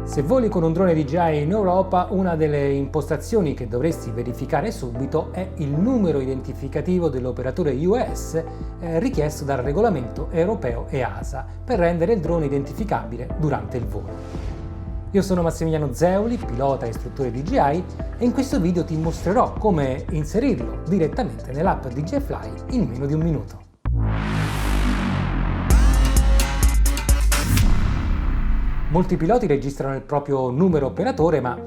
Se voli con un drone DJI in Europa, una delle impostazioni che dovresti verificare subito è il numero identificativo dell'operatore US richiesto dal regolamento europeo EASA per rendere il drone identificabile durante il volo. Io sono Massimiliano Zeoli, pilota e istruttore DJI, e in questo video ti mostrerò come inserirlo direttamente nell'app DJI Fly in meno di un minuto. Molti piloti registrano il proprio numero operatore, ma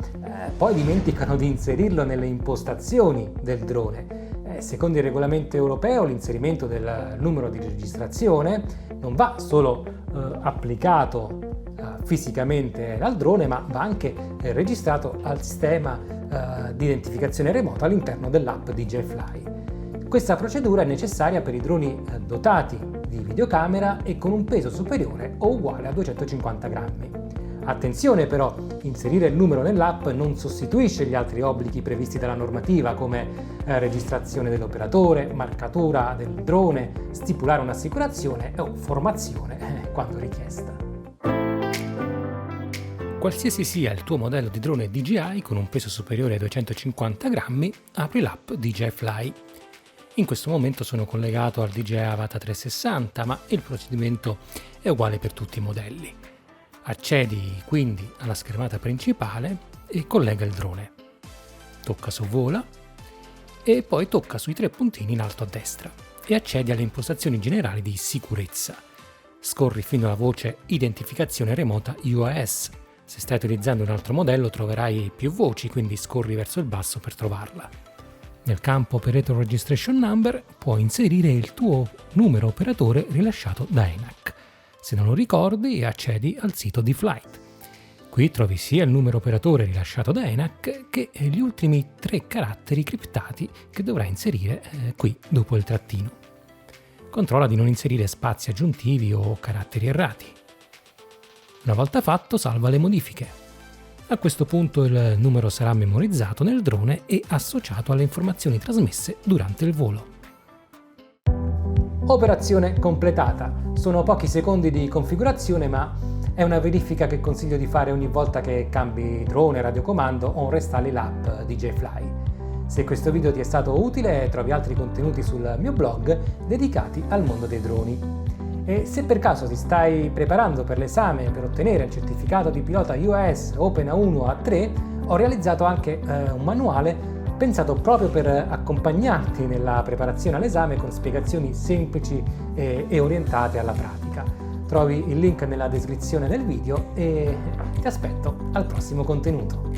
poi dimenticano di inserirlo nelle impostazioni del drone. Secondo il regolamento europeo, l'inserimento del numero di registrazione non va solo applicato fisicamente dal drone, ma va anche registrato al sistema di identificazione remota all'interno dell'app DJI Fly. Questa procedura è necessaria per i droni dotati di videocamera e con un peso superiore o uguale a 250 grammi. Attenzione però, inserire il numero nell'app non sostituisce gli altri obblighi previsti dalla normativa come registrazione dell'operatore, marcatura del drone, stipulare un'assicurazione o formazione quando richiesta. Qualsiasi sia il tuo modello di drone DJI con un peso superiore ai 250 grammi, apri l'app DJI Fly. In questo momento sono collegato al DJI Avata 360, ma il procedimento è uguale per tutti i modelli. Accedi quindi alla schermata principale e collega il drone. Tocca su Vola e poi tocca sui tre puntini in alto a destra e accedi alle impostazioni generali di sicurezza. Scorri fino alla voce Identificazione remota UAS. Se stai utilizzando un altro modello troverai più voci, quindi scorri verso il basso per trovarla. Nel campo Operator Registration Number puoi inserire il tuo numero operatore rilasciato da ENAC. Se non lo ricordi, accedi al sito di Flight. Qui trovi sia il numero operatore rilasciato da ENAC che gli ultimi 3 caratteri criptati che dovrai inserire qui dopo il trattino. Controlla di non inserire spazi aggiuntivi o caratteri errati. Una volta fatto, salva le modifiche. A questo punto il numero sarà memorizzato nel drone e associato alle informazioni trasmesse durante il volo. Operazione completata. Sono pochi secondi di configurazione, ma è una verifica che consiglio di fare ogni volta che cambi drone, radiocomando o reinstalli l'app DJI Fly. Se questo video ti è stato utile, trovi altri contenuti sul mio blog dedicati al mondo dei droni. E se per caso ti stai preparando per l'esame per ottenere il certificato di pilota US Open A1 A3, ho realizzato anche un manuale pensato proprio per accompagnarti nella preparazione all'esame con spiegazioni semplici e orientate alla pratica. Trovi il link nella descrizione del video e ti aspetto al prossimo contenuto.